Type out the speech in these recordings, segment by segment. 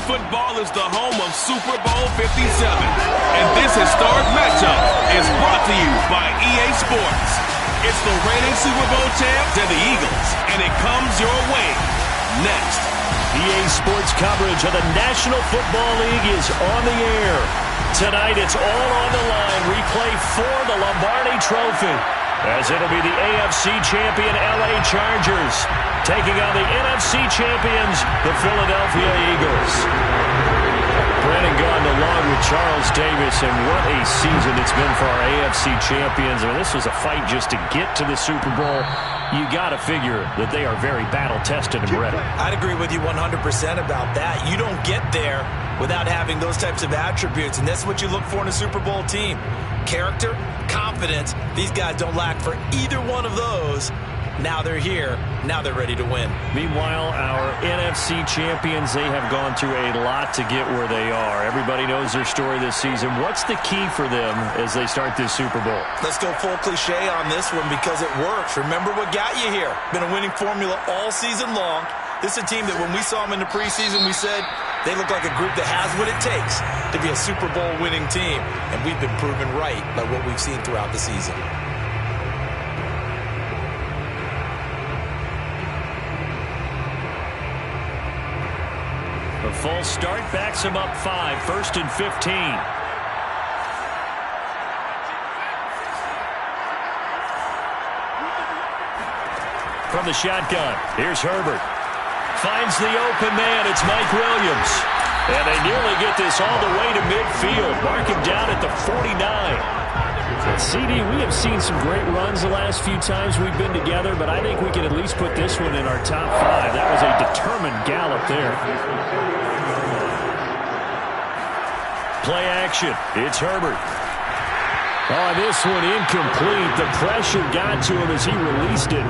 football is the home of Super Bowl 57. And this historic matchup is brought to you by EA Sports. It's the reigning Super Bowl champs and the Eagles, and it comes your way next. EA Sports coverage of the National Football League is on the air. Tonight, it's all on the line. Replay for the Lombardi Trophy, as it'll be the AFC champion LA Chargers taking on the NFC champions, the Philadelphia Eagles. Brandon Gaudin along with Charles Davis, and what a season it's been for our AFC champions. I mean, this was a fight just to get to the Super Bowl. You got to figure that they are very battle-tested and ready. I'd agree with you 100% about that. You don't get there without having those types of attributes, and that's what you look for in a Super Bowl team. Character, confidence. These guys don't lack for either one of those. Now they're here. Now they're ready to win. Meanwhile, our NFC champions, they have gone through a lot to get where they are. Everybody knows their story this season. What's the key for them as they start this Super Bowl? Let's go full cliche on this one because it works. Remember what got you here. Been a winning formula all season long. This is a team that when we saw them in the preseason, we said they look like a group that has what it takes to be a Super Bowl winning team. And we've been proven right by what we've seen throughout the season. The false start backs him up 5, 1st and 15. From the shotgun, here's Herbert. Finds the open man, it's Mike Williams. And they nearly get this all the way to midfield. Mark him down at the 49. CD, we have seen some great runs the last few times we've been together, but I think we can at least put this one in our top 5. That was a determined gallop there. Play action. It's Herbert. Oh, this one incomplete. The pressure got to him as he released it.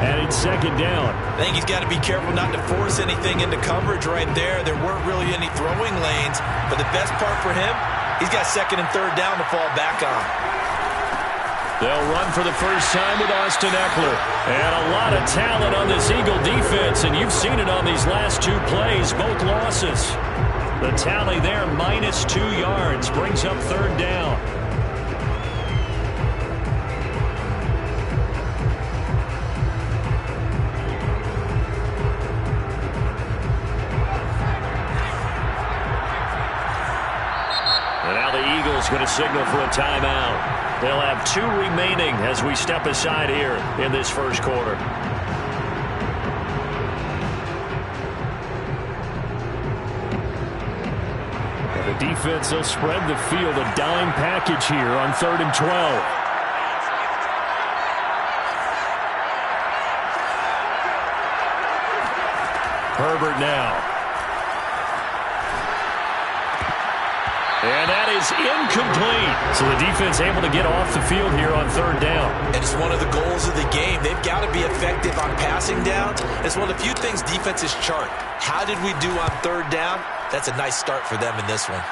And it's 2nd down. I think he's got to be careful not to force anything into coverage right there. There weren't really any throwing lanes. But the best part for him, he's got 2nd and 3rd down to fall back on. They'll run for the first time with Austin Eckler. And a lot of talent on this Eagle defense, and you've seen it on these last 2 plays, both losses. The tally there, -2 yards, brings up 3rd down. And now the Eagles going to signal for a timeout. They'll have 2 remaining as we step aside here in this first quarter. The defense, they'll spread the field, a dime package here on 3rd and 12. Herbert now. And that is incomplete. So the defense able to get off the field here on 3rd down. And it's one of the goals of the game. They've got to be effective on passing downs. It's one of the few things defenses chart. How did we do on 3rd down? That's a nice start for them in this one.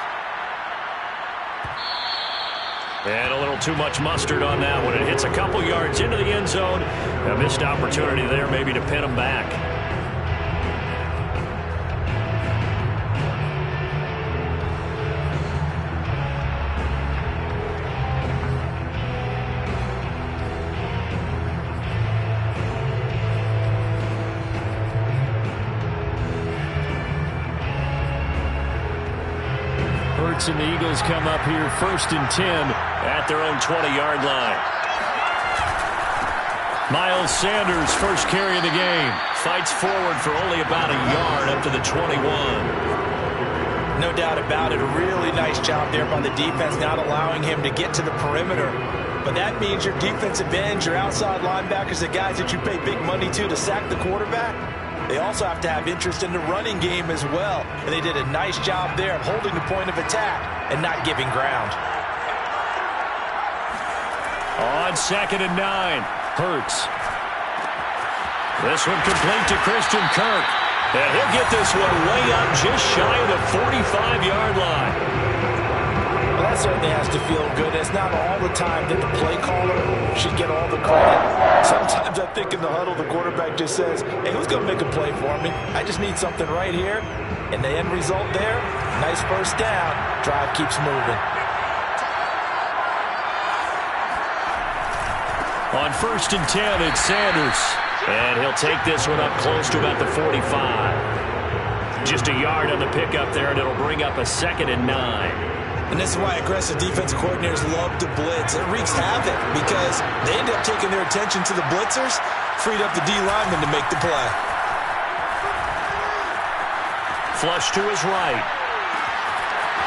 And a little too much mustard on that one. It hits a couple yards into the end zone. A missed opportunity there maybe to pin them back. And the Eagles come up here 1st and 10 at their own 20-yard line. Miles Sanders, first carry of the game. Fights forward for only about a yard up to the 21. No doubt about it. A really nice job there by the defense, not allowing him to get to the perimeter. But that means your defensive ends, your outside linebackers, the guys that you pay big money to sack the quarterback, they also have to have interest in the running game as well. And they did a nice job there of holding the point of attack and not giving ground. On 2nd and 9, Hurts. This one complete to Christian Kirk. And he'll get this one way up just shy of the 45-yard line. Well, That certainly has to feel good. It's not all the time that the play caller should get all the credit. Sometimes I think in the huddle, the quarterback just says, hey, who's going to make a play for me? I just need something right here. And the end result there, nice first down. Drive keeps moving. On 1st and 10, it's Sanders. And he'll take this one up close to about the 45. Just a yard on the pickup there, and it'll bring up a 2nd and 9. And this is why aggressive defensive coordinators love to blitz. It wreaks havoc because they end up taking their attention to the blitzers, freed up the D lineman to make the play. Flush to his right.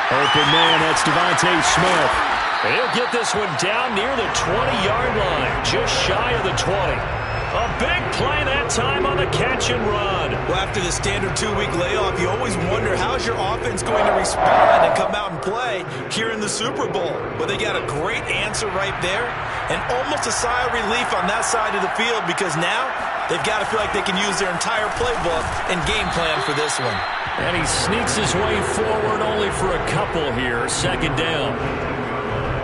Open man, that's Devontae Smith. And he'll get this one down near the 20-yard line, just shy of the 20. A big play that time on the catch and run. Well, after the standard 2-week layoff, you always wonder how's your offense going to respond and come out and play here in the Super Bowl. Well, they got a great answer right there and almost a sigh of relief on that side of the field because now they've got to feel like they can use their entire playbook and game plan for this one. And he sneaks his way forward only for a couple here, 2nd down.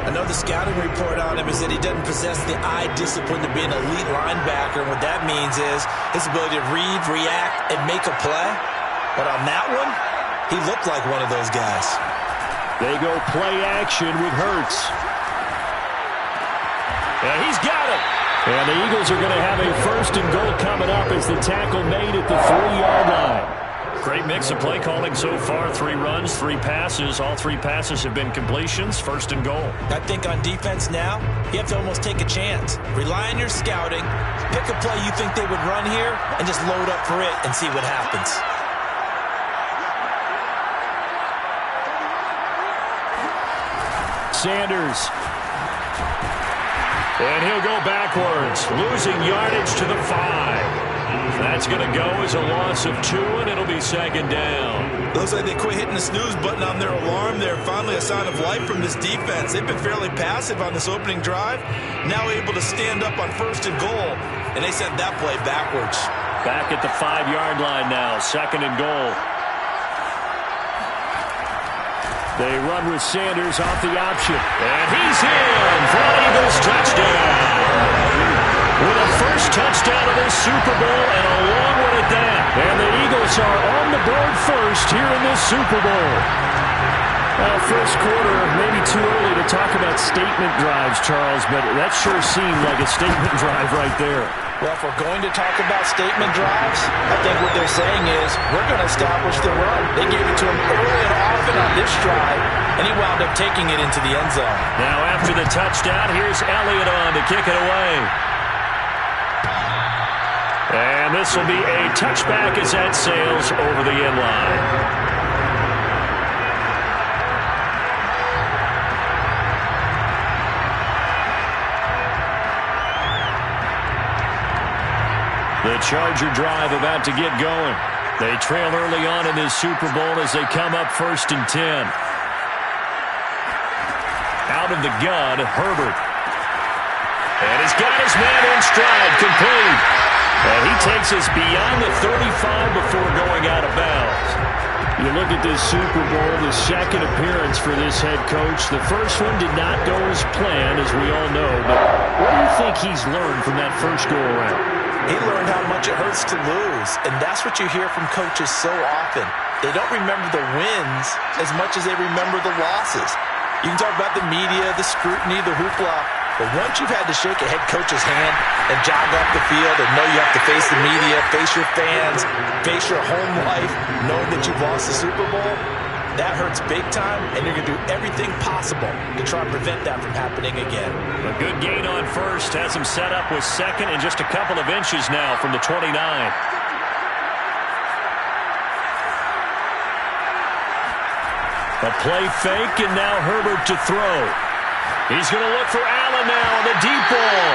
I know the scouting report on him is that he doesn't possess the eye discipline to be an elite linebacker. And what that means is his ability to read, react, and make a play. But on that one, he looked like one of those guys. They go play action with Hurts. And he's got it. And the Eagles are going to have a 1st and goal coming up as the tackle made at the 3-yard line. Great mix of play calling so far. 3 runs, 3 passes. All 3 passes have been completions. 1st and goal. I think on defense now, you have to almost take a chance. Rely on your scouting. Pick a play you think they would run here and just load up for it and see what happens. Sanders. And he'll go backwards, losing yardage to the 5. That's going to go as a loss of 2, and it'll be 2nd down. Looks like they quit hitting the snooze button on their alarm there. Finally a sign of life from this defense. They've been fairly passive on this opening drive. Now able to stand up on 1st and goal, and they sent that play backwards. Back at the 5-yard line now, 2nd and goal. They run with Sanders off the option. And he's in for an Eagles touchdown. With a first touchdown of this Super Bowl and a long one at that. And the Eagles are on the board first here in this Super Bowl. First quarter, maybe too early to talk about statement drives, Charles, but that sure seemed like a statement drive right there. Well, if we're going to talk about statement drives, I think what they're saying is we're going to establish the run. They gave it to him early and often on this drive, and he wound up taking it into the end zone. Now after the touchdown, here's Elliott on to kick it away. And this will be a touchback as that sails over the end line. The Charger drive about to get going. They trail early on in this Super Bowl as they come up 1st and 10. Out of the gun, Herbert. And he's got his man in stride, complete. And he takes us beyond the 35 before going out of bounds. You look at this Super Bowl, the 2nd appearance for this head coach. The first one did not go as planned, as we all know. But what do you think he's learned from that first go-around? He learned how much it hurts to lose, and that's what you hear from coaches so often. They don't remember the wins as much as they remember the losses. You can talk about the media, the scrutiny, the hoopla, but once you've had to shake a head coach's hand and jog off the field and know you have to face the media, face your fans, face your home life, knowing that you've lost the Super Bowl, that hurts big time, and you're going to do everything possible to try and prevent that from happening again. A good gain on 1st has him set up with 2nd and just a couple of inches now from the 29. A play fake, and now Herbert to throw. He's going to look for Allen now on the deep ball.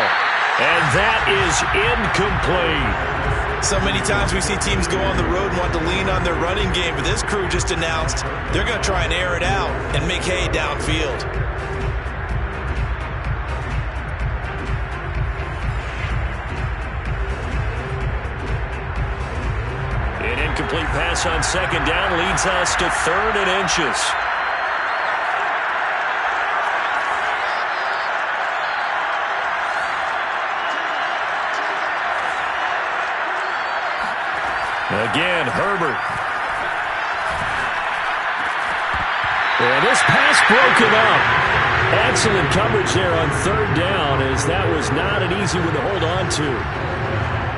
And that is incomplete. So many times we see teams go on the road and want to lean on their running game, but this crew just announced they're going to try and air it out and make hay downfield. An incomplete pass on 2nd down leads us to 3rd and inches. Again, Herbert. And this pass broken up. Excellent coverage there on third down, as that was not an easy one to hold on to.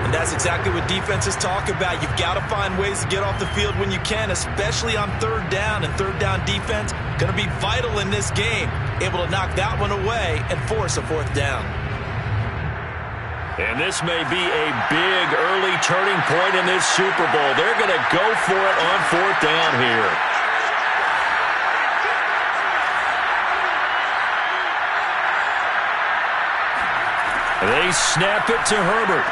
And that's exactly what defenses talk about. You've got to find ways to get off the field when you can, especially on third down. And third down defense going to be vital in this game. Able to knock that one away and force a fourth down. And this may be a big early turning point in this Super Bowl. They're going to go for it on fourth down here. They snap it to Herbert.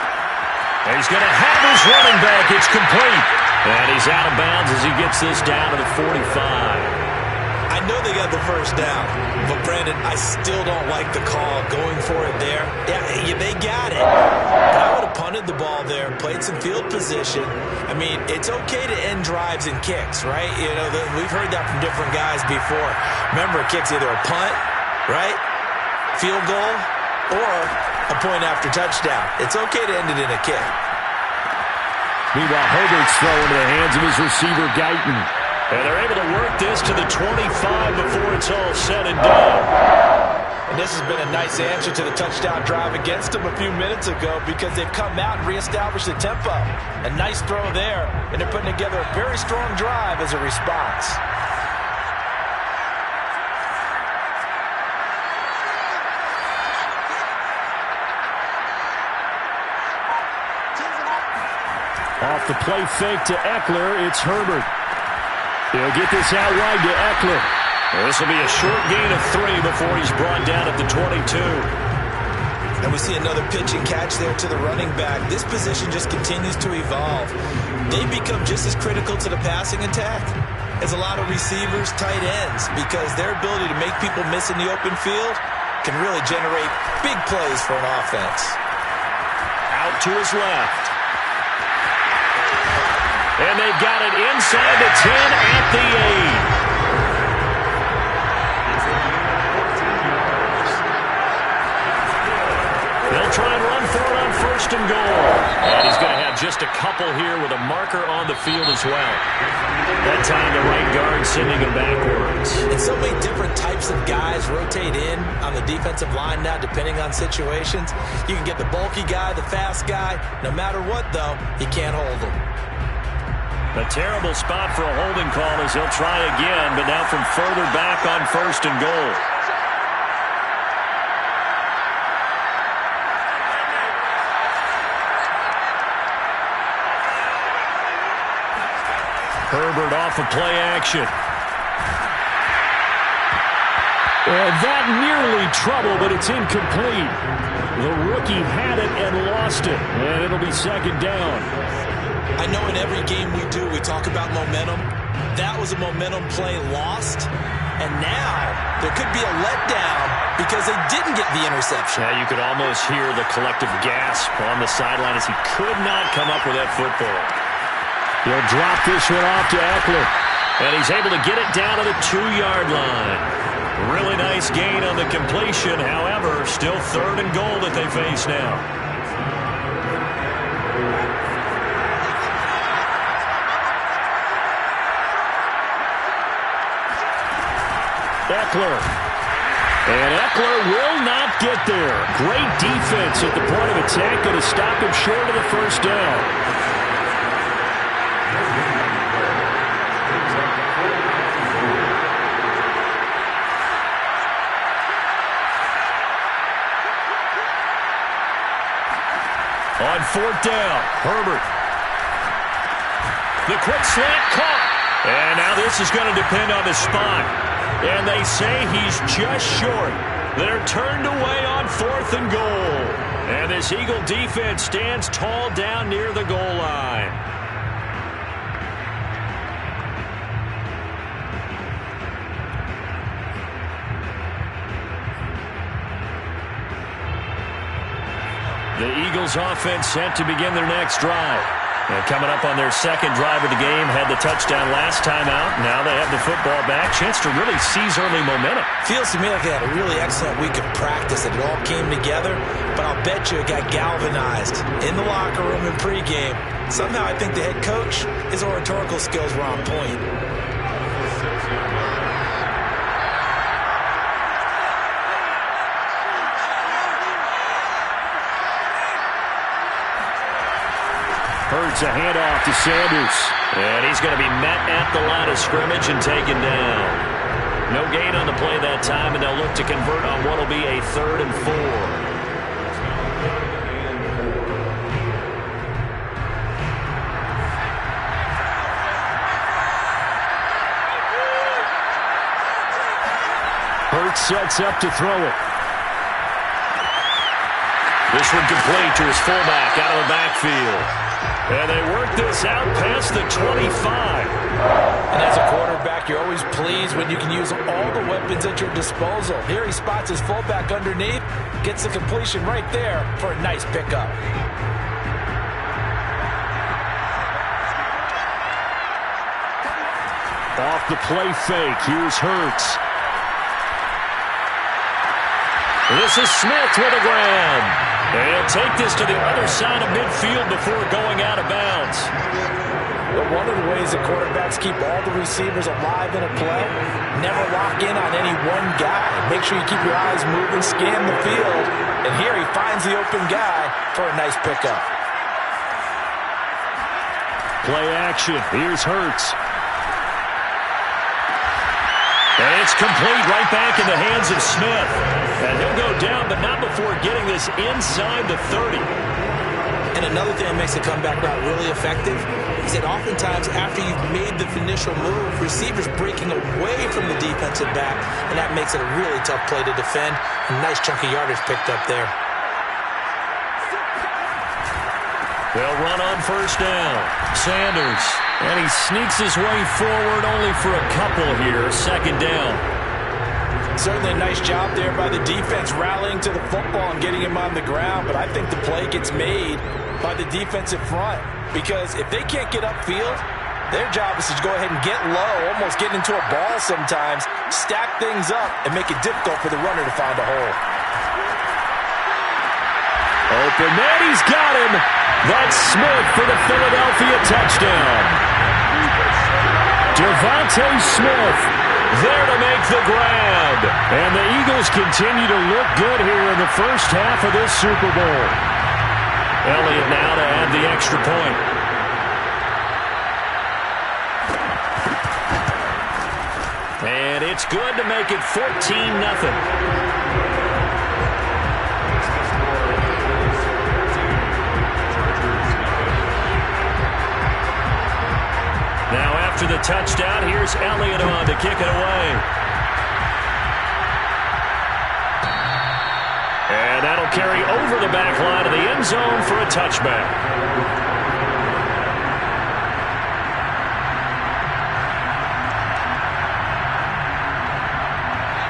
He's going to have his running back. It's complete. And he's out of bounds as he gets this down to the 45. I know they got the first down, but Brandon, I still don't like the call going for it there. Yeah, they got it. But I would have punted the ball there, played some field position. I mean, it's okay to end drives and kicks, right? You know, we've heard that from different guys before. Remember, a kick's either a punt, right, field goal, or a point after touchdown. It's okay to end it in a kick. Meanwhile, Herbert's throwing to the hands of his receiver, Guyton. And they're able to work this to the 25 before it's all said and done. And this has been a nice answer to the touchdown drive against them a few minutes ago, because they've come out and reestablished the tempo. A nice throw there, and they're putting together a very strong drive as a response. Off the play fake to Eckler, it's Herbert. He'll get this out wide to Eckler. This will be a short gain of 3 before he's brought down at the 22. And we see another pitch and catch there to the running back. This position just continues to evolve. They become just as critical to the passing attack as a lot of receivers, tight ends, because their ability to make people miss in the open field can really generate big plays for an offense. Out to his left. And they've got it inside the 10 at the 8. They'll try and run for it on first and goal. And he's going to have just a couple here with a marker on the field as well. That time the right guard sending him backwards. And so many different types of guys rotate in on the defensive line now, depending on situations. You can get the bulky guy, the fast guy. No matter what, though, you can't hold him. A terrible spot for a holding call as he'll try again, but now from further back on first and goal. Herbert off of play action. And that nearly trouble, but it's incomplete. The rookie had it and lost it, and it'll be second down. I know in every game we do, we talk about momentum. That was a momentum play lost. And now there could be a letdown because they didn't get the interception. Yeah, you could almost hear the collective gasp on the sideline as he could not come up with that football. He'll drop this one off to Eckler. And he's able to get it down to the 2-yard line. Really nice gain on the completion. However, still third and goal that they face now. Eckler. And Eckler will not get there. Great defense at the point of attack. Going to stop him short of the first down. On fourth down, Herbert. The quick slant caught. And now this is going to depend on the spot. And they say he's just short. They're turned away on fourth and goal. And this Eagle defense stands tall down near the goal line. The Eagles offense set to begin their next drive. And coming up on their second drive of the game, had the touchdown last time out. Now they have the football back. Chance to really seize early momentum. Feels to me like they had a really excellent week of practice. It all came together, but I'll bet you it got galvanized in the locker room in pregame Somehow I think the head coach, his oratorical skills were on point. Hurts a handoff to Sanders. And he's going to be met at the line of scrimmage and taken down. No gain on the play that time, and they'll look to convert on what will be a 3rd and 4. Hurts sets up to throw it. This one complete to his fullback out of the backfield. And they work this out past the 25. And as a quarterback, you're always pleased when you can use all the weapons at your disposal. Here he spots his fullback underneath, gets the completion right there for a nice pickup. Off the play fake, here's Hurts. This is Smith with a grab. And he'll take this to the other side of midfield before going out of bounds. But one of the ways that quarterbacks keep all the receivers alive in a play, never lock in on any one guy. Make sure you keep your eyes moving, scan the field. And here he finds the open guy for a nice pickup. Play action. Here's Hurts. And it's complete right back in the hands of Smith. And he'll go down, but not before getting this inside the 30. And another thing that makes the comeback route really effective is that oftentimes after you've made the initial move, receivers breaking away from the defensive back, and that makes it a really tough play to defend. A nice chunk of yardage picked up there. They'll run on first down. Sanders. And he sneaks his way forward only for a couple here. 2nd down. Certainly a nice job there by the defense rallying to the football and getting him on the ground. But I think the play gets made by the defensive front. Because if they can't get upfield, their job is to go ahead and get low, almost get into a ball sometimes, stack things up, and make it difficult for the runner to find a hole. Open man, he's got him. That's Smith for the Philadelphia touchdown. Devontae Smith there to make the grab. And the Eagles continue to look good here in the first half of this Super Bowl. Elliott now to add the extra point. And it's good to make it 14-0. Now after the touchdown, here's Elliott on to kick it away. And that'll carry over the back line of the end zone for a touchback.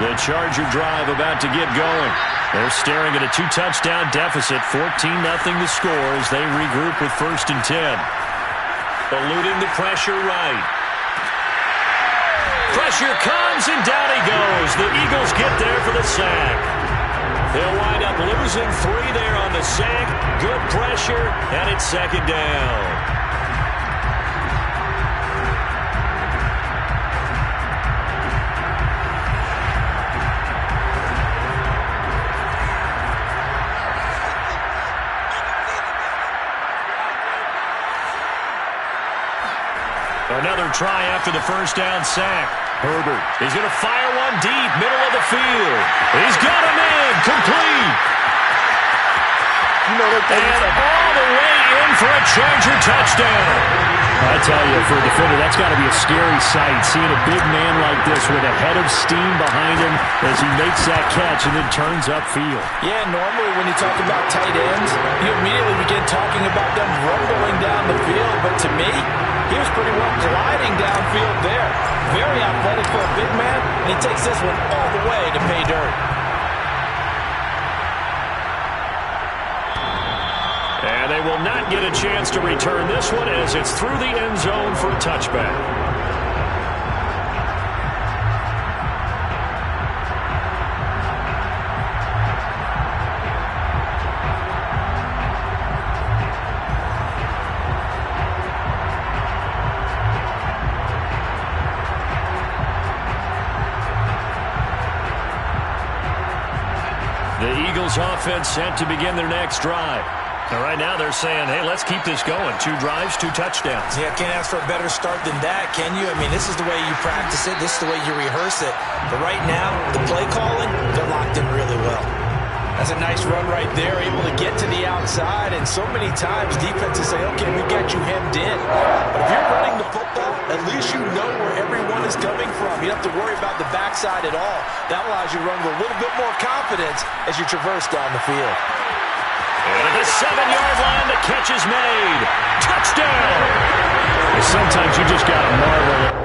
The Charger drive about to get going. They're staring at a 2-touchdown deficit, 14-0 the score as they regroup with 1st and 10. Eluding the pressure right. Pressure comes, and down he goes. The Eagles get there for the sack. They'll wind up losing 3 there on the sack. Good pressure, and it's 2nd down. Another try after the first down sack. Herbert is going to fire one deep, middle of the field. He's got him in, complete. And all the way in for a Charger touchdown. I tell you, for a defender, that's got to be a scary sight, seeing a big man like this with a head of steam behind him as he makes that catch and then turns upfield. Yeah, normally when you talk about tight ends, you immediately begin talking about them rumbling down the field. But to me, he was pretty well gliding downfield there. Very athletic for a big man, and he takes this one all the way to pay dirt. And they will not get a chance to return this one as it's through the end zone for a touchback. Eagles offense set to begin their next drive. And right now they're saying, hey, let's keep this going. 2 drives, 2 touchdowns. Yeah, can't ask for a better start than that, can you? I mean, this is the way you practice it. This is the way you rehearse it. But right now, the play calling, they're locked in really well. That's a nice run right there, able to get to the outside. And so many times defenses say, okay, we got you hemmed in. But if you're running the football, at least you know where everyone is coming from. You don't have to worry about the backside at all. That allows you to run with a little bit more confidence as you traverse down the field. And at the 7-yard line, the catch is made. Touchdown! Sometimes you just got to marvel.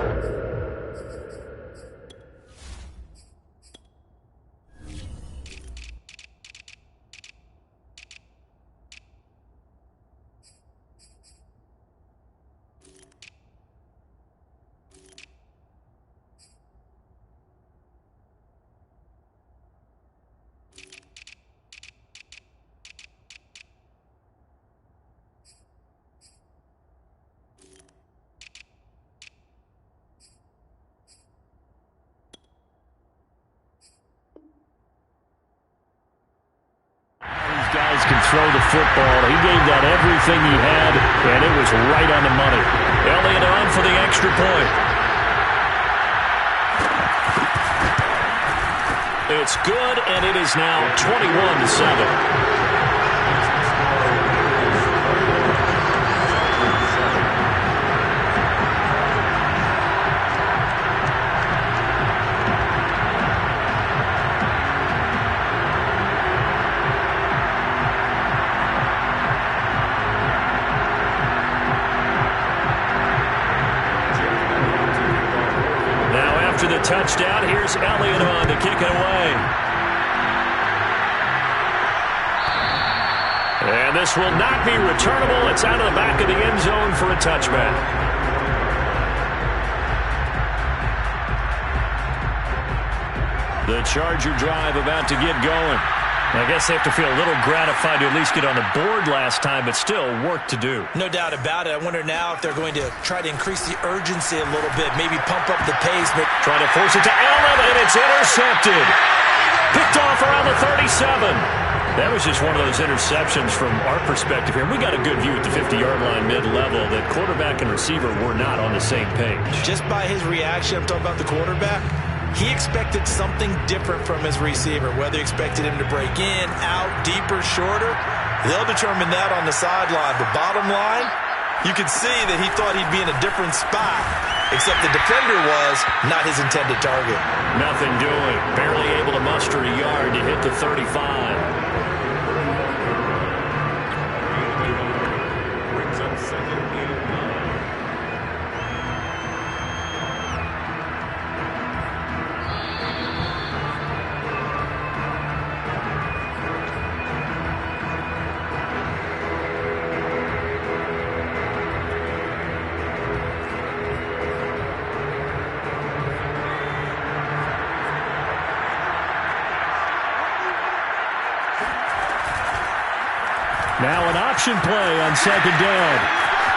Guys can throw the football. He gave that everything he had, and it was right on the money. Elliott on for the extra point. It's good, and it is now 21-7. After the touchdown, here's Elliott on to kick it away. And this will not be returnable. It's out of the back of the end zone for a touchback. The Charger drive about to get going. I guess they have to feel a little gratified to at least get on the board last time, but still work to do. No doubt about it. I wonder now if they're going to try to increase the urgency a little bit, maybe pump up the pace. Trying to force it to Allen, and it's intercepted. Picked off around the 37. That was just one of those interceptions from our perspective here. We got a good view at the 50-yard line mid-level that quarterback and receiver were not on the same page. Just by his reaction, I'm talking about the quarterback, he expected something different from his receiver, whether he expected him to break in, out, deeper, shorter. They'll determine that on the sideline. But bottom line, you could see that he thought he'd be in a different spot, except the defender was not his intended target. Nothing doing. Barely able to muster a yard to hit the 35. Now an option play on second down.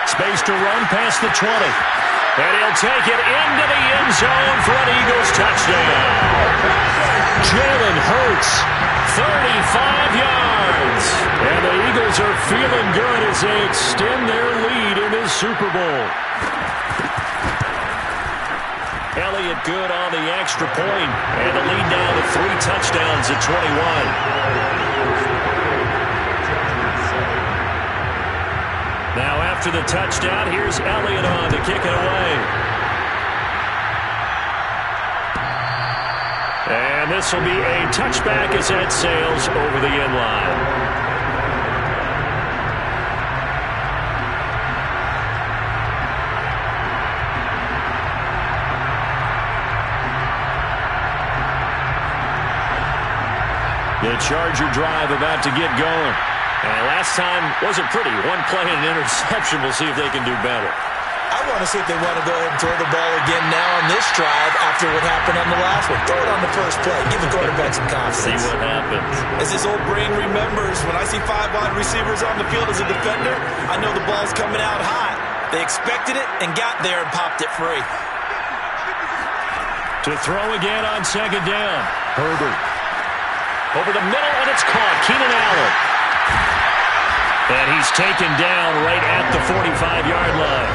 Space to run past the 20. And he'll take it into the end zone for an Eagles touchdown. Jalen Hurts, 35 yards. And the Eagles are feeling good as they extend their lead in this Super Bowl. Elliott good on the extra point. And the lead now to 3 touchdowns at 21. Now after the touchdown, here's Elliott on to kick it away. And this will be a touchback as that sails over the end line. The Charger drive about to get going. And last time wasn't pretty. One play and an interception. We'll see if they can do better. I want to see if they want to go ahead and throw the ball again now on this drive after what happened on the last one. Throw it on the first play. Give the quarterback some confidence. See what happens. As his old brain remembers, when I see 5 wide receivers on the field as a defender, I know the ball's coming out hot. They expected it and got there and popped it free. To throw again on second down. Herbert. Over the middle, and it's caught. Keenan Allen. And he's taken down right at the 45-yard line.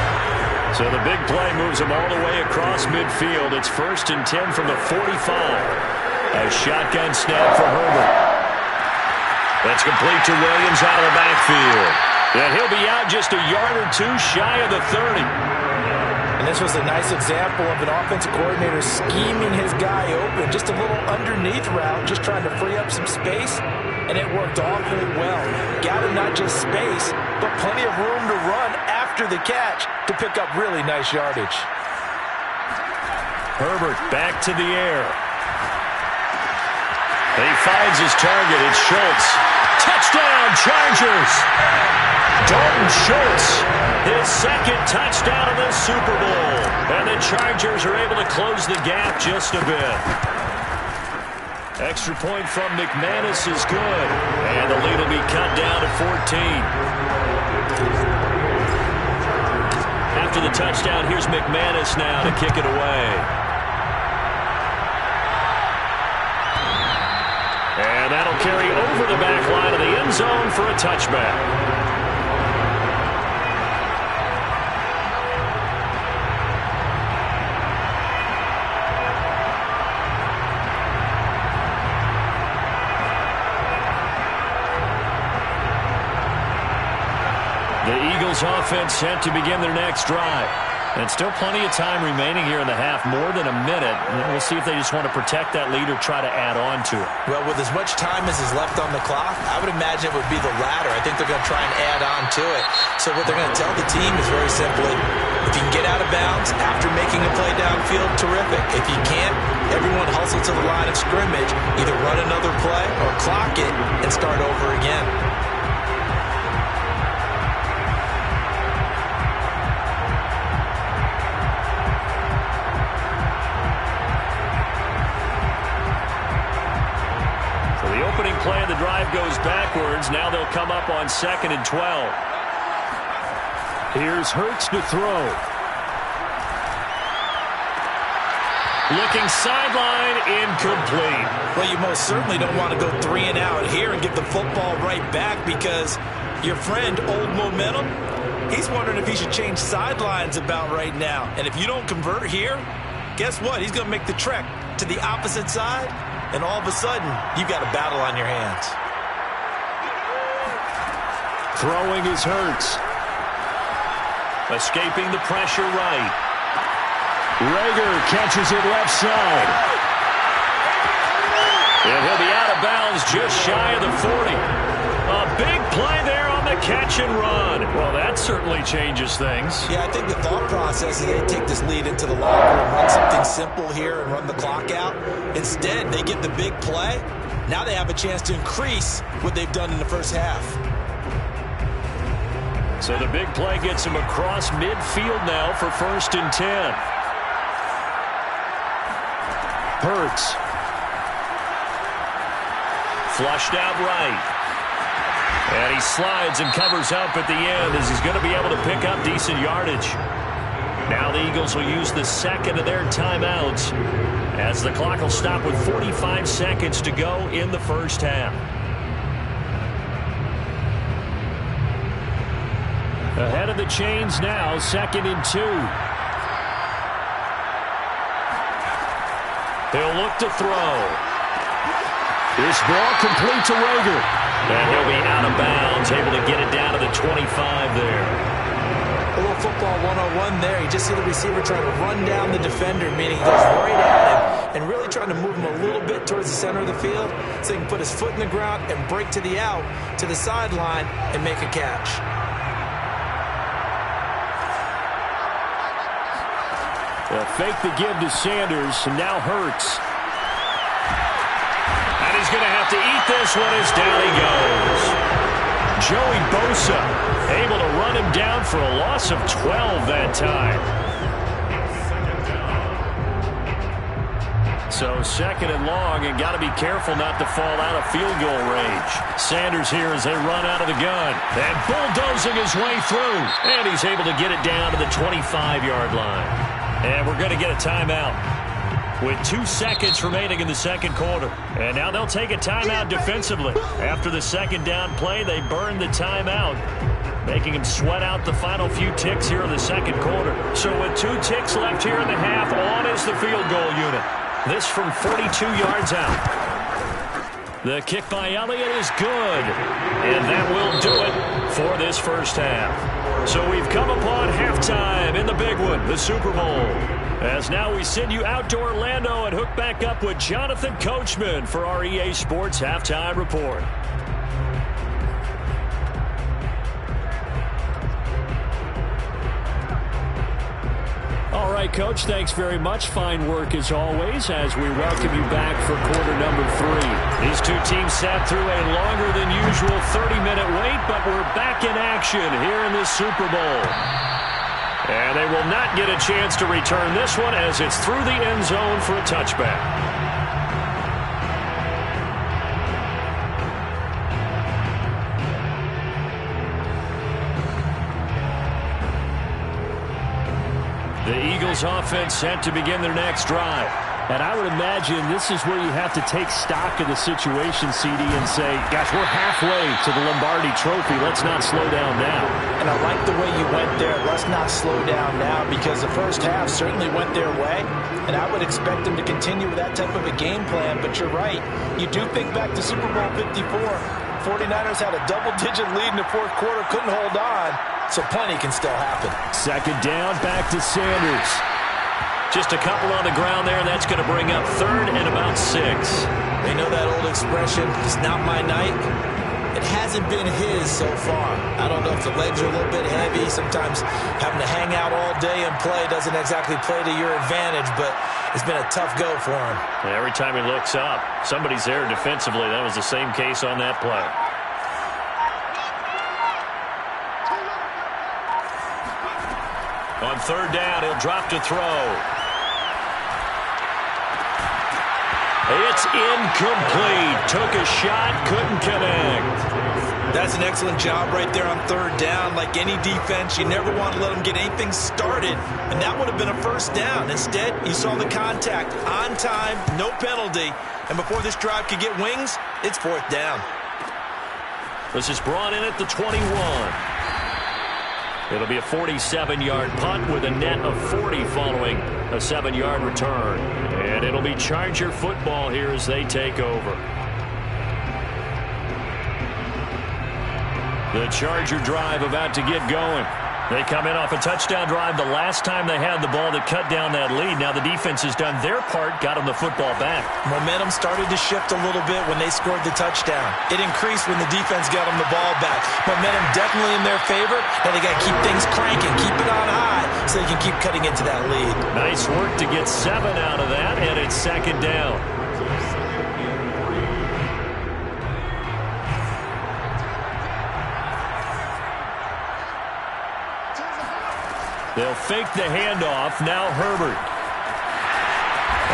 So the big play moves him all the way across midfield. It's 1st and 10 from the 45. A shotgun snap for Herbert. That's complete to Williams out of the backfield. And he'll be out just a yard or two shy of the 30. And this was a nice example of an offensive coordinator scheming his guy open. Just a little underneath route, just trying to free up some space. And it worked awfully well. Got him not just space, but plenty of room to run after the catch to pick up really nice yardage. Herbert back to the air. He finds his target. It's Schultz. Touchdown, Chargers! Dalton Schultz, his second touchdown of the Super Bowl. And the Chargers are able to close the gap just a bit. Extra point from McManus is good. And the lead will be cut down to 14. After the touchdown, here's McManus now to kick it away. And that'll carry over the back line of the end zone for a touchback. The Eagles offense set to begin their next drive. And still plenty of time remaining here in the half, more than a minute. We'll see if they just want to protect that lead or try to add on to it. Well, with as much time as is left on the clock, I would imagine it would be the latter. I think they're going to try and add on to it. So what they're going to tell the team is very simply, if you can get out of bounds after making a play downfield, terrific. If you can't, everyone hustle to the line of scrimmage, either run another play or clock it and start over again. Play of the drive goes backwards. Now they'll come up on 2nd and 12. Here's Hurts to throw. Looking sideline, incomplete. Well, you most certainly don't want to go 3 and out here and give the football right back, because your friend, Old Momentum, he's wondering if he should change sidelines about right now. And if you don't convert here, guess what? He's going to make the trek to the opposite side. And all of a sudden, you've got a battle on your hands. Throwing is Hurts. Escaping the pressure right. Rager catches it left side. And he'll be out of bounds just shy of the 40. A big play there on the catch and run. Well, that certainly changes things. Yeah, I think the thought process is they take this lead into the locker room, run something simple here and run the clock out. Instead, they get the big play. Now they have a chance to increase what they've done in the first half. So the big play gets him across midfield now for 1st and 10. Hurts. Flushed out right. And he slides and covers up at the end as he's going to be able to pick up decent yardage. Now the Eagles will use the second of their timeouts as the clock will stop with 45 seconds to go in the first half. Ahead of the chains now, 2nd and 2. He'll look to throw. This ball complete to Rager. And he'll be out of bounds, able to get it down to the 25 there. A little football 101 there. You just see the receiver trying to run down the defender, meaning he goes right at him and really trying to move him a little bit towards the center of the field so he can put his foot in the ground and break to the out, to the sideline, and make a catch. Well, fake the give to Sanders, and now Hurts. He's going to have to eat this one as down he goes. Joey Bosa able to run him down for a loss of 12 that time. So 2nd and long, and got to be careful not to fall out of field goal range. Sanders here as they run out of the gun. And bulldozing his way through. And he's able to get it down to the 25-yard line. And we're going to get a timeout. with 2 seconds remaining in the second quarter. And now they'll take a timeout defensively. After the second down play, they burn the timeout, making them sweat out the final few ticks here in the second quarter. So with 2 ticks left here in the half, on is the field goal unit. This from 42 yards out. The kick by Elliott is good, and that will do it for this first half. So we've come upon halftime in the big one, the Super Bowl. As now we send you out to Orlando and hook back up with Jonathan Coachman for our EA Sports Halftime Report. All right, Coach, thanks very much. Fine work as always as we welcome you back for quarter number 3. These two teams sat through a longer than usual 30-minute wait, but we're back in action here in this Super Bowl. And they will not get a chance to return this one as it's through the end zone for a touchback. The Eagles offense set to begin their next drive. And I would imagine this is where you have to take stock of the situation, CD, and say, gosh, we're halfway to the Lombardi Trophy. Let's not slow down now. And I like the way you went there. Let's not slow down now, because the first half certainly went their way. And I would expect them to continue with that type of a game plan. But you're right. You do think back to Super Bowl 54. 49ers had a double-digit lead in the fourth quarter, couldn't hold on. So plenty can still happen. Second down, back to Sanders. Just a couple on the ground there, and that's going to bring up third and about 6. They know that old expression, it's not my night. It hasn't been his so far. I don't know if the legs are a little bit heavy. Sometimes having to hang out all day and play doesn't exactly play to your advantage, but it's been a tough go for him. And every time he looks up, somebody's there defensively. That was the same case on that play. On third down, he'll drop to throw. It's incomplete. Took a shot, couldn't connect. That's an excellent job right there on third down. Like any defense, you never want to let them get anything started. And that would have been a first down. Instead, you saw the contact on time, no penalty. And before this drive could get wings, it's fourth down. This is brought in at the 21. It'll be a 47-yard punt with a net of 40 following a 7-yard return. And it'll be Charger football here as they take over. The Charger drive about to get going. They come in off a touchdown drive the last time they had the ball that cut down that lead. Now the defense has done their part, got them the football back. Momentum started to shift a little bit when they scored the touchdown. It increased when the defense got them the ball back. Momentum definitely in their favor. Now they got to keep things cranking, keep it on high so they can keep cutting into that lead. Nice work to get 7 out of that, and it's second down. They'll fake the handoff. Now Herbert.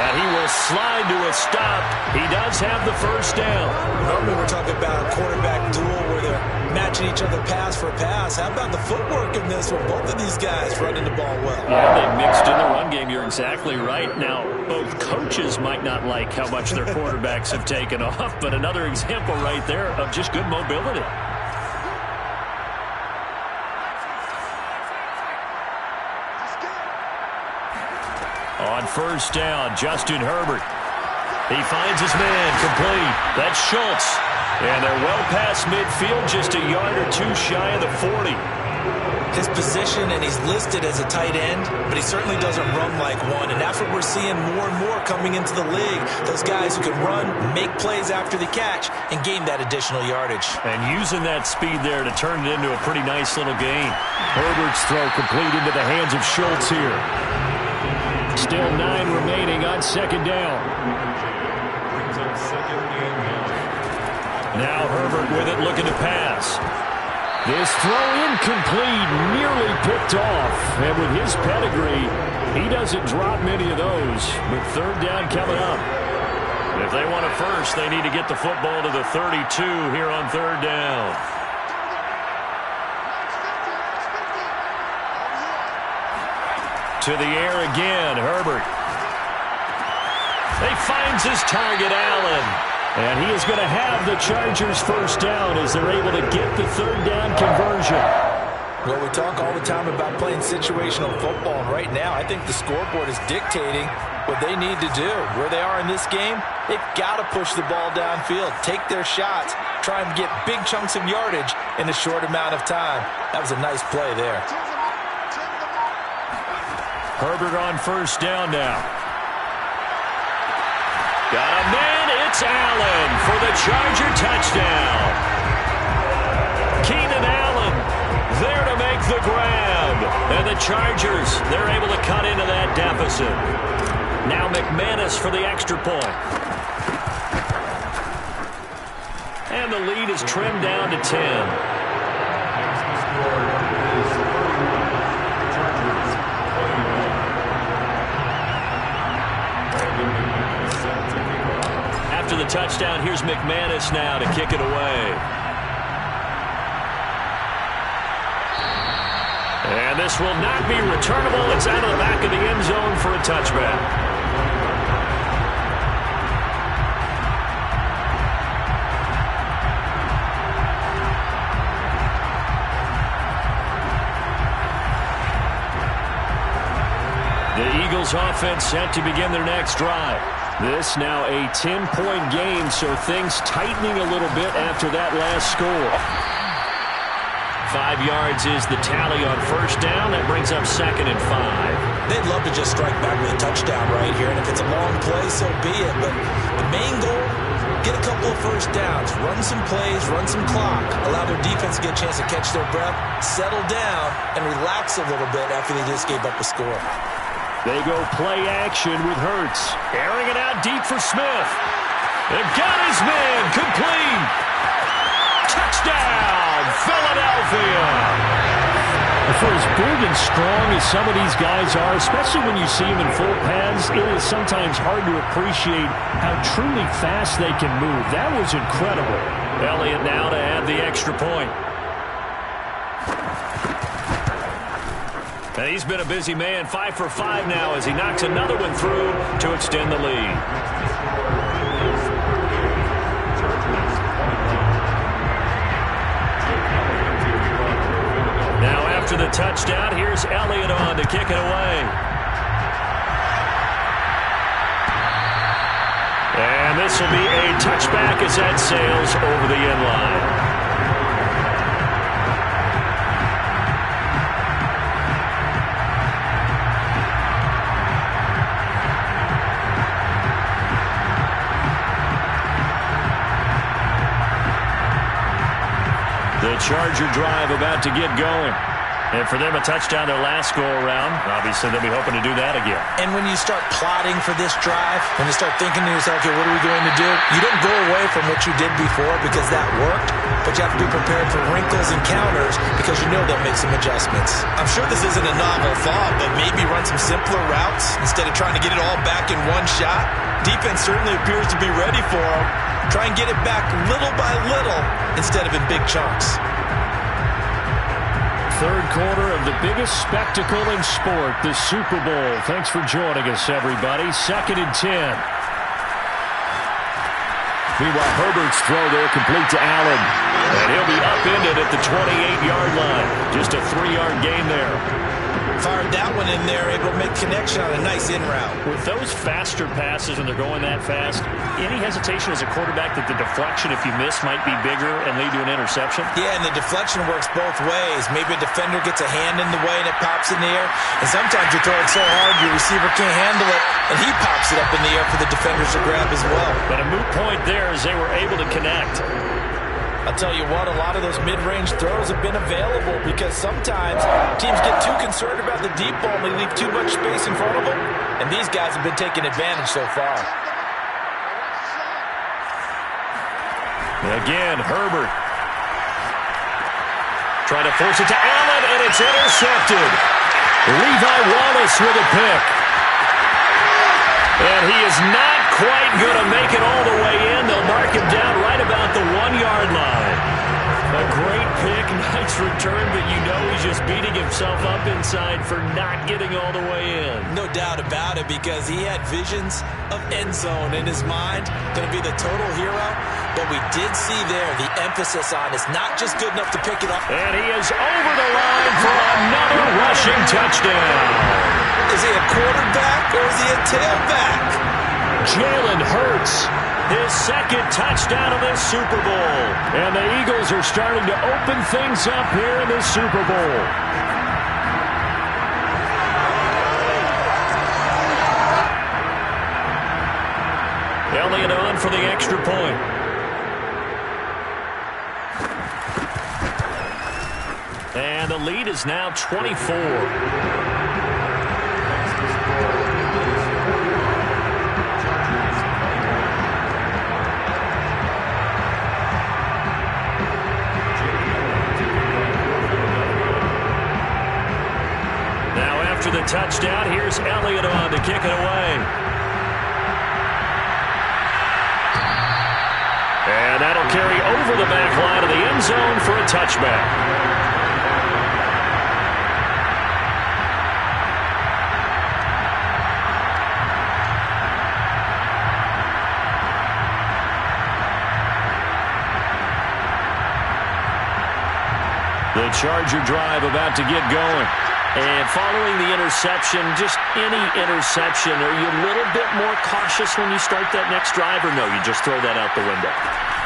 And he will slide to a stop. He does have the first down. Normally we're talking about a quarterback duel where they're matching each other pass for pass. How about the footwork in this one? Both of these guys running the ball well. Yeah, they mixed in the run game. You're exactly right. Now, both coaches might not like how much their quarterbacks have taken off, but another example right there of just good mobility. On first down, Justin Herbert. He finds his man, complete. That's Schultz. And they're well past midfield, just a yard or two shy of the 40. His position, and he's listed as a tight end, but he certainly doesn't run like one. And that's what we're seeing more and more coming into the league. Those guys who can run, make plays after the catch, and gain that additional yardage. And using that speed there to turn it into a pretty nice little gain. Herbert's throw complete into the hands of Schultz here. Still 9 remaining on second down. Now Herbert with it, looking to pass. This throw incomplete, nearly picked off. And with his pedigree, he doesn't drop many of those. But third down coming up. If they want a first, they need to get the football to the 32 here on third down. To the air again, Herbert. He finds his target, Allen. And he is going to have the Chargers first down as they're able to get the third down conversion. Well, we talk all the time about playing situational football, and right now I think the scoreboard is dictating what they need to do. Where they are in this game, they've got to push the ball downfield, take their shots, try and get big chunks of yardage in a short amount of time. That was a nice play there. Herbert on first down now. Got a man, it's Allen for the Charger touchdown. Keenan Allen there to make the grab. And the Chargers, they're able to cut into that deficit. Now McManus for the extra point. And the lead is trimmed down to 10. After the touchdown, here's McManus now to kick it away. And this will not be returnable. It's out of the back of the end zone for a touchback. The Eagles offense set to begin their next drive. This now a 10-point game, so things tightening a little bit after that last score. 5 yards is the tally on first down. That brings up 2nd and 5. They'd love to just strike back with a touchdown right here, and if it's a long play, so be it. But the main goal, get a couple of first downs, run some plays, run some clock, allow their defense to get a chance to catch their breath, settle down, and relax a little bit after they just gave up a score. They go play action with Hurts. Airing it out deep for Smith. They've got his man. Complete. Touchdown, Philadelphia. For as big and strong as some of these guys are, especially when you see them in full pads, it is sometimes hard to appreciate how truly fast they can move. That was incredible. Elliott now to add the extra point. And he's been a busy man, 5 for 5 now as he knocks another one through to extend the lead. Now after the touchdown, here's Elliott on to kick it away. And this will be a touchback as that sails over the end line. The Charger drive about to get going. And for them, a touchdown their last go-around. Obviously, they'll be hoping to do that again. And when you start plotting for this drive, when you start thinking to yourself, okay, what are we going to do? You don't go away from what you did before because that worked, but you have to be prepared for wrinkles and counters because you know they'll make some adjustments. I'm sure this isn't a novel thought, but maybe run some simpler routes instead of trying to get it all back in one shot. Defense certainly appears to be ready for them. Try and get it back little by little instead of in big chunks. Third quarter of the biggest spectacle in sport, the Super Bowl. Thanks for joining us, everybody. 2nd and 10. Meanwhile, Herbert's throw there complete to Allen. And he'll be upended at the 28-yard line. Just a 3-yard gain there. Fired that one in there, able to make connection on a nice in route. With those faster passes when they're going that fast, any hesitation as a quarterback that the deflection, if you miss, might be bigger and lead to an interception? Yeah, and the deflection works both ways. Maybe a defender gets a hand in the way and it pops in the air. And sometimes you throw it so hard your receiver can't handle it, and he pops it up in the air for the defenders to grab as well. But a moot point there as they were able to connect. I'll tell you what, a lot of those mid-range throws have been available because sometimes teams get too concerned about the deep ball and they leave too much space in front of them. And these guys have been taking advantage so far. Again, Herbert. Trying to force it to Allen, and it's intercepted. Levi Wallace with a pick. And he is not quite going to make it all the way in. They'll mark him down right about the 1-yard line. A great pick, nice return, but you know he's just beating himself up inside for not getting all the way in. No doubt about it, because he had visions of end zone in his mind. Going to be the total hero. But we did see there the emphasis on is not just good enough to pick it up. And he is over the line for another rushing touchdown. Is he a quarterback or is he a tailback? Jalen Hurts, his second touchdown of this Super Bowl. And the Eagles are starting to open things up here in this Super Bowl. Elliott on for the extra point. And the lead is now 24. Now after the touchdown, here's Elliott on to kick it away. And that'll carry over the back line of the end zone for a touchback. The Charger drive about to get going. And following the interception, just any interception, are you a little bit more cautious when you start that next drive, or no, you just throw that out the window?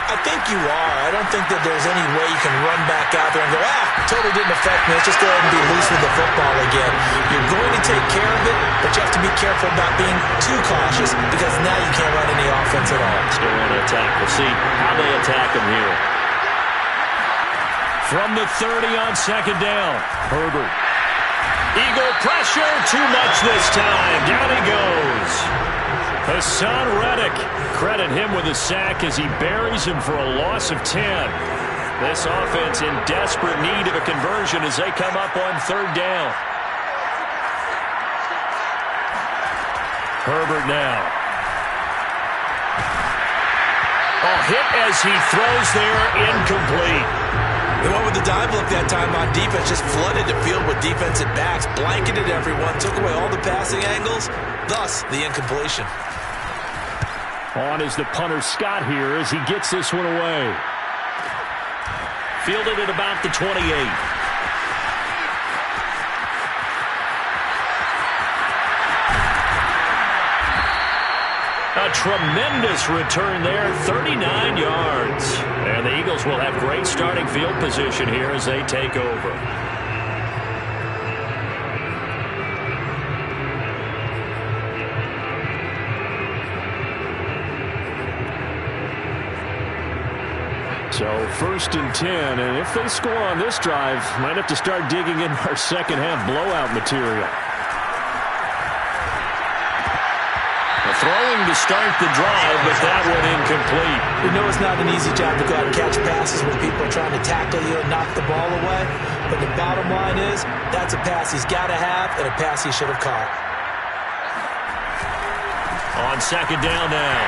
I think you are. I don't think that there's any way you can run back out there and go, totally didn't affect me. Let's just go ahead and be loose with the football again. You're going to take care of it, but you have to be careful about being too cautious, because now you can't run any offense at all. Still want to attack. We'll see how they attack him here. From the 30 on second down, Herbert. Eagle pressure, too much this time. Down he goes. Hassan Reddick, credit him with a sack as he buries him for a loss of 10. This offense in desperate need of a conversion as they come up on third down. Herbert now. A hit as he throws there, incomplete. They went with the dive look that time on defense, just flooded the field with defensive backs, blanketed everyone, took away all the passing angles, thus the incompletion. On is the punter Scott here as he gets this one away. Fielded at about the 28. A tremendous return there, 39 yards. And the Eagles will have great starting field position here as they take over. So 1st and 10, and if they score on this drive, might have to start digging in our second half blowout material. Throwing to start the drive, but that one incomplete. We know it's not an easy job to go out and catch passes when people are trying to tackle you and knock the ball away. But the bottom line is, that's a pass he's got to have and a pass he should have caught. On second down now,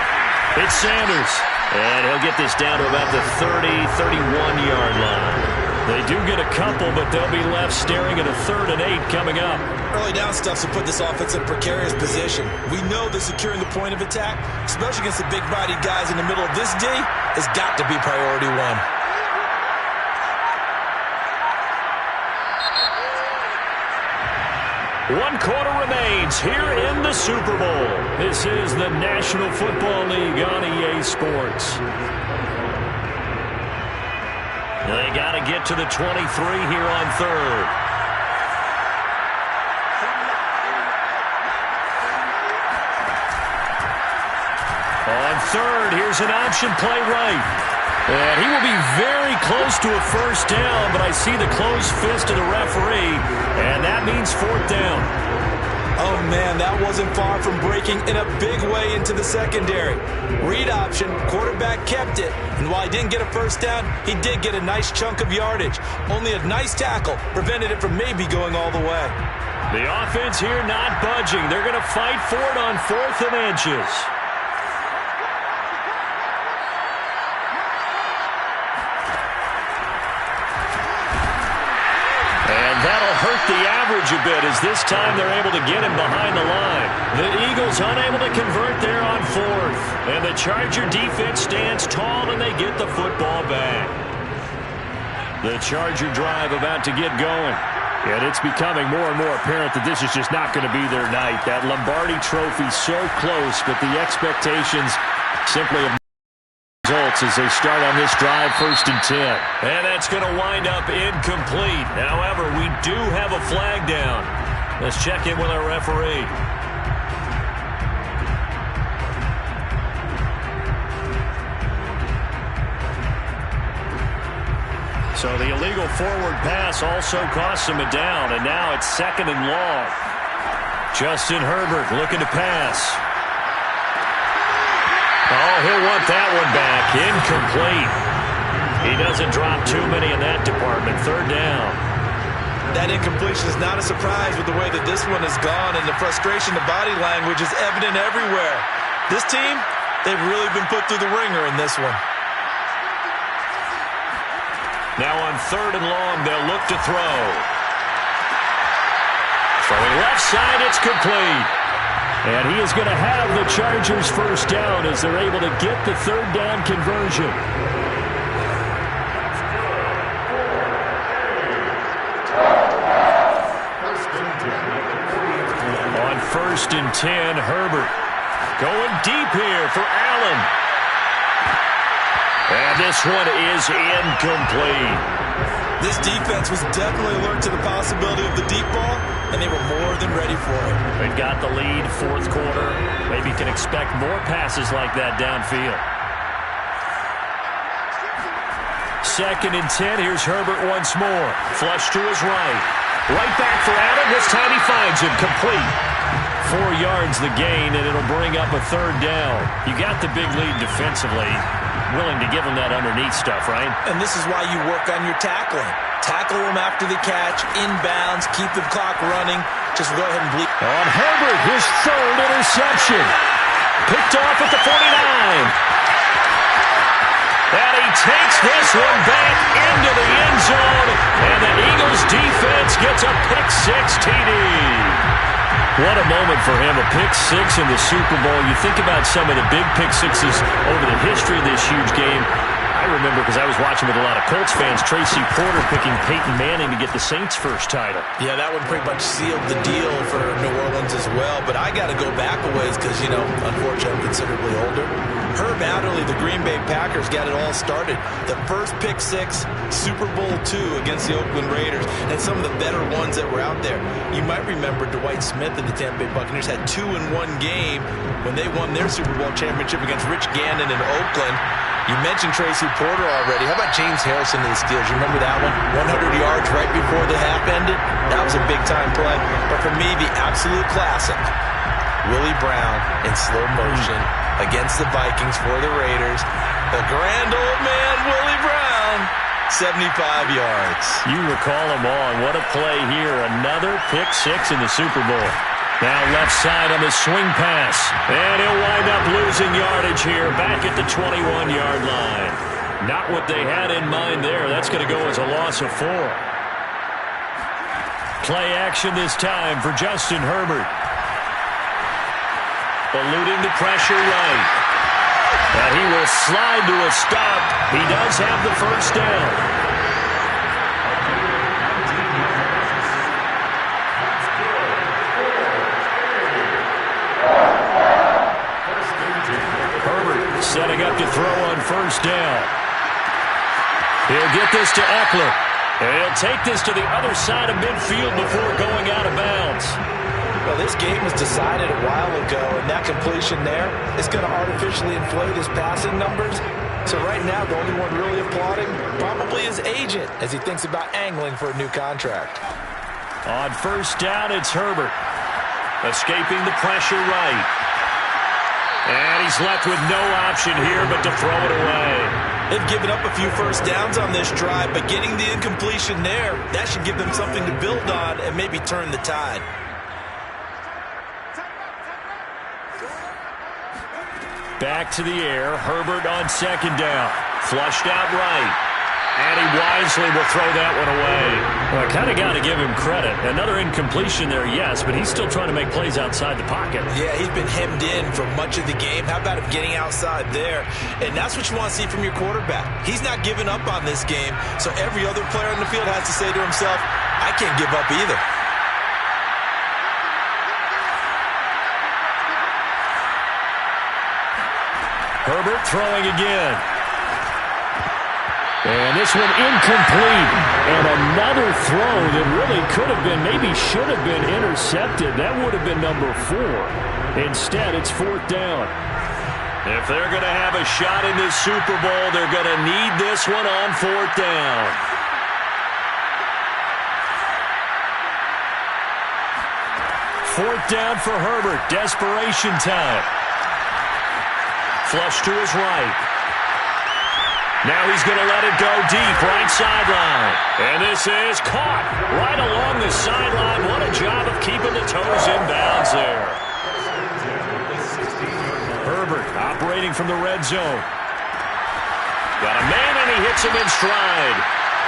it's Sanders. And he'll get this down to about the 30, 31-yard line. They do get a couple, but they'll be left staring at a 3rd and 8 coming up. Early down stuff will put this offense in a precarious position. We know that securing the point of attack, especially against the big-bodied guys in the middle of this D, has got to be priority one. One quarter remains here in the Super Bowl. This is the National Football League on EA Sports. They got to get to the 23 here on third. On third, here's an option play right. And he will be very close to a first down, but I see the closed fist of the referee, and that means 4th down. Oh, man, that wasn't far from breaking in a big way into the secondary. Read option, quarterback kept it, and while he didn't get a first down, he did get a nice chunk of yardage. Only a nice tackle prevented it from maybe going all the way. The offense here not budging. They're going to fight for it on 4th and inches. coverage a bit as this time they're able to get him behind the line. The Eagles unable to convert there on fourth. And the Charger defense stands tall and they get the football back. The Charger drive about to get going. And it's becoming more and more apparent that this is just not going to be their night. That Lombardi trophy so close, but the expectations simply have results as they start on this drive, 1st and 10. And that's going to wind up incomplete. However, we do have a flag down. Let's check in with our referee. So the illegal forward pass also costs him a down, and now it's 2nd and long. Justin Herbert looking to pass. Oh, he'll want that one back. Incomplete. He doesn't drop too many in that department. 3rd down. That incompletion is not a surprise with the way that this one has gone, and the frustration, the body language is evident everywhere. This team, they've really been put through the ringer in this one. Now on 3rd and long, they'll look to throw. Throwing left side, it's complete. And he is going to have the Chargers' 1st down as they're able to get the 3rd down conversion. On 1st and 10, Herbert going deep here for Allen. And this one is incomplete. This defense was definitely alert to the possibility of the deep ball, and they were more than ready for it. They've got the lead, 4th quarter. Maybe can expect more passes like that downfield. 2nd and 10. Here's Herbert once more. Flush to his right. Right back for Allen. This time he finds him. Complete. 4 yards the gain, and it'll bring up a 3rd down. You got the big lead defensively. Willing to give him that underneath stuff, right? And this is why you work on your tackling. Tackle them after the catch, inbounds, keep the clock running. Just go ahead and bleed. On Herbert, his 3rd interception. Picked off at the 49. And he takes this one back into the end zone. And the Eagles defense gets a pick-6 TD. What a moment for him, a pick-6 in the Super Bowl. You think about some of the big pick-6s over the history of this huge game. I remember, because I was watching with a lot of Colts fans, Tracy Porter picking Peyton Manning to get the Saints' 1st title. Yeah, that one pretty much sealed the deal for New Orleans as well. But I got to go back a ways because, you know, unfortunately I'm considerably older. Herb Adderley, the Green Bay Packers, got it all started. The first pick-6, Super Bowl II against the Oakland Raiders, and some of the better ones that were out there. You might remember Dwight Smith and the Tampa Bay Buccaneers had 2 in one game when they won their Super Bowl championship against Rich Gannon in Oakland. You mentioned Tracy Porter already. How about James Harrison to the Steelers? You remember that one? 100 yards right before the half ended? That was a big-time play. But for me, the absolute classic, Willie Brown in slow motion against the Vikings for the Raiders. The grand old man, Willie Brown, 75 yards. You recall them all, and what a play here. Another pick-6 in the Super Bowl. Now left side on the swing pass. And he'll wind up losing yardage here back at the 21-yard line. Not what they had in mind there. That's going to go as a loss of 4. Play action this time for Justin Herbert. Eluding the pressure right. And he will slide to a stop. He does have the 1st down. Setting up to throw on 1st down. He'll get this to Eckler. And he'll take this to the other side of midfield before going out of bounds. Well, this game was decided a while ago, and that completion there is going to artificially inflate his passing numbers. So right now, the only one really applauding probably his agent as he thinks about angling for a new contract. On 1st down, it's Herbert. Escaping the pressure right. And he's left with no option here but to throw it away. They've given up a few 1st downs on this drive, but getting the incompletion there, that should give them something to build on and maybe turn the tide. Back to the air. Herbert on 2nd down. Flushed out right. And he wisely will throw that one away. Well, I kind of got to give him credit. Another incompletion there, yes, but he's still trying to make plays outside the pocket. Yeah, he's been hemmed in for much of the game. How about him getting outside there? And that's what you want to see from your quarterback. He's not giving up on this game, so every other player in the field has to say to himself, I can't give up either. Herbert throwing again. And this one incomplete. And another throw that really could have been, maybe should have been intercepted. That would have been number 4. Instead, it's 4th down. If they're going to have a shot in this Super Bowl, they're going to need this one on 4th down. Fourth down for Herbert. Desperation time. Flush to his right. Now he's going to let it go deep, right sideline. And this is caught right along the sideline. What a job of keeping the toes in bounds there. Herbert operating from the red zone. Got a man, and he hits him in stride.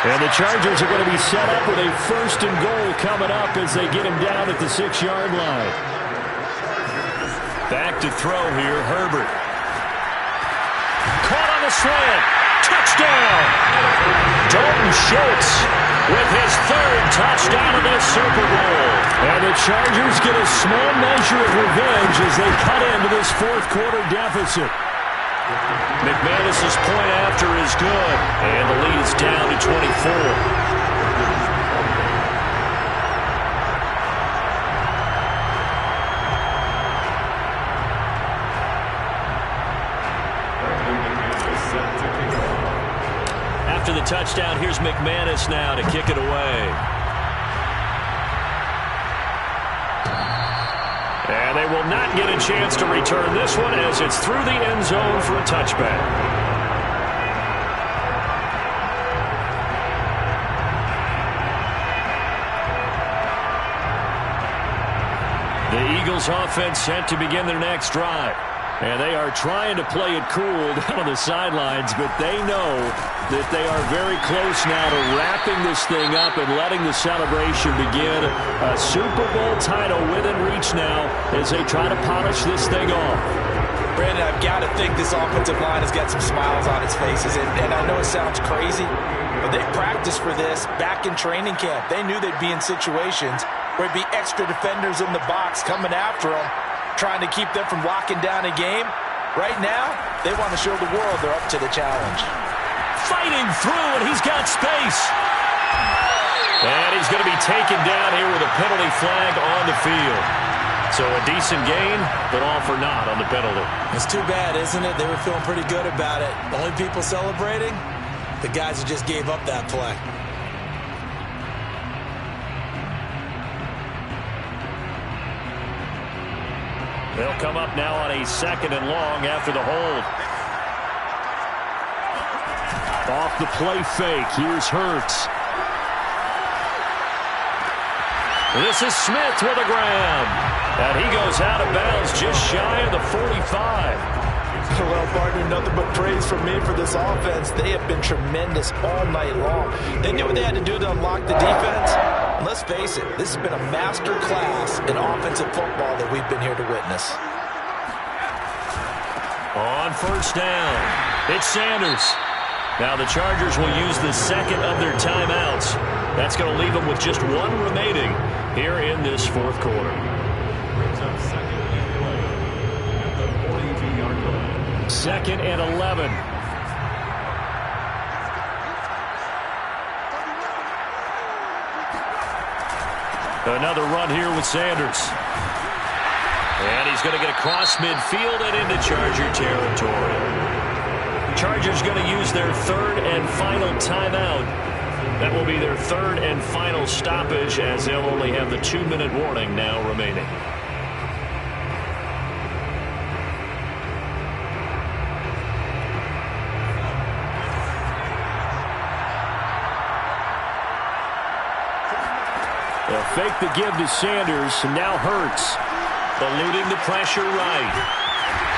And the Chargers are going to be set up with a 1st and goal coming up as they get him down at the 6-yard line. Back to throw here, Herbert. Caught on the slant. Touchdown! Dalton Schultz with his 3rd touchdown of this Super Bowl. And the Chargers get a small measure of revenge as they cut into this 4th quarter deficit. McManus's point after is good, and the lead is down to 24. After the touchdown, here's McManus now to kick it away. And they will not get a chance to return this one as it's through the end zone for a touchback. The Eagles offense set to begin their next drive. And they are trying to play it cool down on the sidelines, but they know that they are very close now to wrapping this thing up and letting the celebration begin. A Super Bowl title within reach now as they try to polish this thing off. Brandon, I've got to think this offensive line has got some smiles on its faces. And I know it sounds crazy, but they practiced for this back in training camp. They knew they'd be in situations where there'd be extra defenders in the box coming after them, trying to keep them from locking down a game. Right now, they want to show the world they're up to the challenge. Fighting through, and he's got space. And he's going to be taken down here with a penalty flag on the field. So a decent gain, but all for naught on the penalty. It's too bad, isn't it? They were feeling pretty good about it. The only people celebrating, the guys who just gave up that play. They'll come up now on a 2nd and long after the hold. Off the play fake. Here's Hurts. This is Smith with a grab. And he goes out of bounds just shy of the 45. Well, partner, nothing but praise from me for this offense. They have been tremendous all night long. They knew what they had to do to unlock the defense. And let's face it, this has been a master class in offensive football that we've been here to witness. On 1st down, it's Sanders. Now the Chargers will use the 2nd of their timeouts. That's going to leave them with just 1 remaining here in this 4th quarter. 2nd and 11. Another run here with Sanders. And he's going to get across midfield and into Charger territory. Chargers going to use their 3rd and final timeout. That will be their 3rd and final stoppage as they'll only have the 2-minute warning now remaining. They'll fake the give to Sanders, and now Hurts. Eluding the pressure right.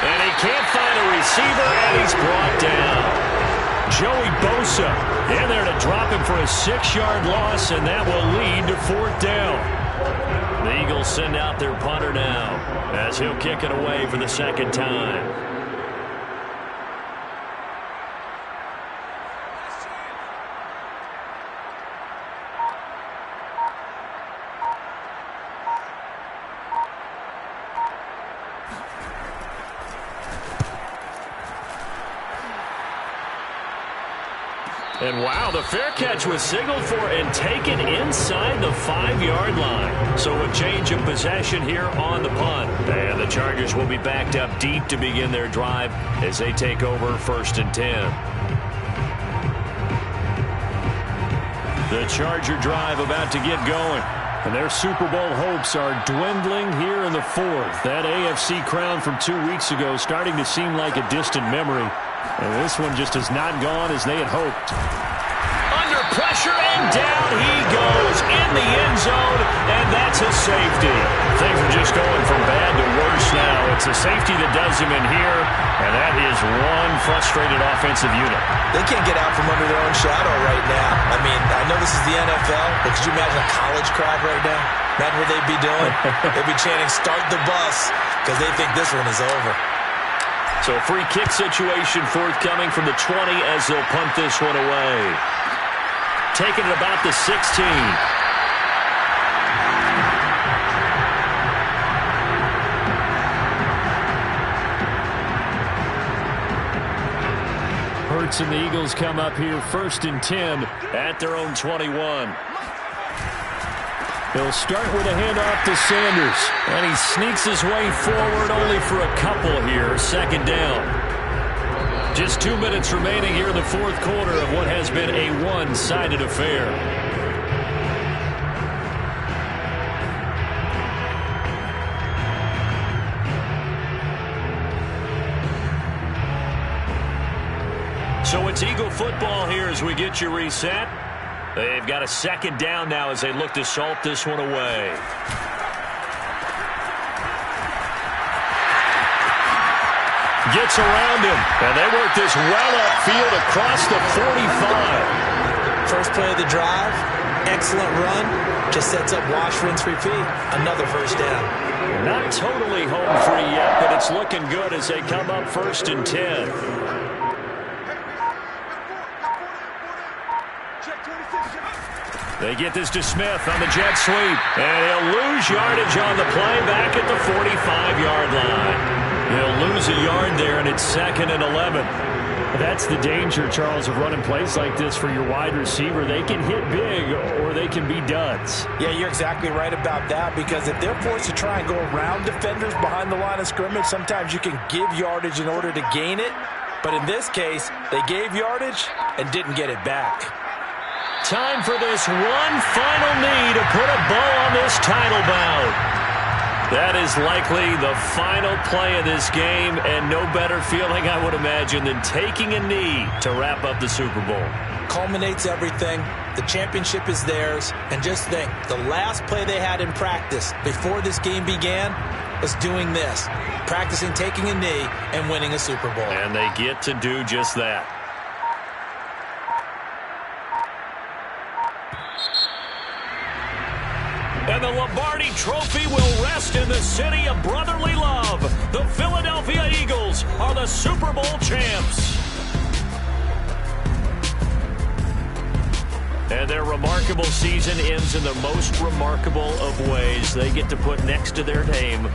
And he can't find a receiver, and he's brought down. Joey Bosa in there to drop him for a 6-yard loss, and that will lead to 4th down. The Eagles send out their punter now as he'll kick it away for the 2nd time. And wow, the fair catch was signaled for and taken inside the 5-yard line. So a change of possession here on the punt. And the Chargers will be backed up deep to begin their drive as they take over 1st and 10. The Charger drive about to get going. And their Super Bowl hopes are dwindling here in the 4th. That AFC crown from 2 weeks ago starting to seem like a distant memory. And this one just has not gone as they had hoped. Under pressure, and down he goes in the end zone, and that's a safety. Things are just going from bad to worse now. It's a safety that does him in here, and that is one frustrated offensive unit. They can't get out from under their own shadow right now. I mean, I know this is the NFL, but could you imagine a college crowd right now? Imagine what they'd be doing. They'd be chanting, "Start the bus," because they think this one is over. So a free kick situation forthcoming from the 20 as they'll punt this one away. Taking it about the 16. Hurts and the Eagles come up here 1st and 10 at their own 21. He'll start with a handoff to Sanders, and he sneaks his way forward only for a couple here, 2nd down. Just 2 minutes remaining here in the 4th quarter of what has been a one-sided affair. So it's Eagle football here as we get you reset. They've got a 2nd down now as they look to salt this one away. Gets around him, and they work this well upfield across the 45. First play of the drive, excellent run, just sets up wash, rinse, repeat. Another 1st down. Not totally home free yet, but it's looking good as they come up 1st and 10. They get this to Smith on the jet sweep, and he'll lose yardage on the play back at the 45-yard line. He'll lose a yard there, and it's 2nd and 11. That's the danger, Charles, of running plays like this for your wide receiver. They can hit big, or they can be duds. Yeah, you're exactly right about that, because if they're forced to try and go around defenders behind the line of scrimmage, sometimes you can give yardage in order to gain it. But in this case, they gave yardage and didn't get it back. Time for this one final knee to put a bow on this title bout. That is likely the final play of this game, and no better feeling, I would imagine, than taking a knee to wrap up the Super Bowl. Culminates everything. The championship is theirs. And just think, the last play they had in practice before this game began was doing this, practicing taking a knee and winning a Super Bowl. And they get to do just that. And the Lombardi Trophy will rest in the city of brotherly love. The Philadelphia Eagles are the Super Bowl champs. And their remarkable season ends in the most remarkable of ways. They get to put next to their name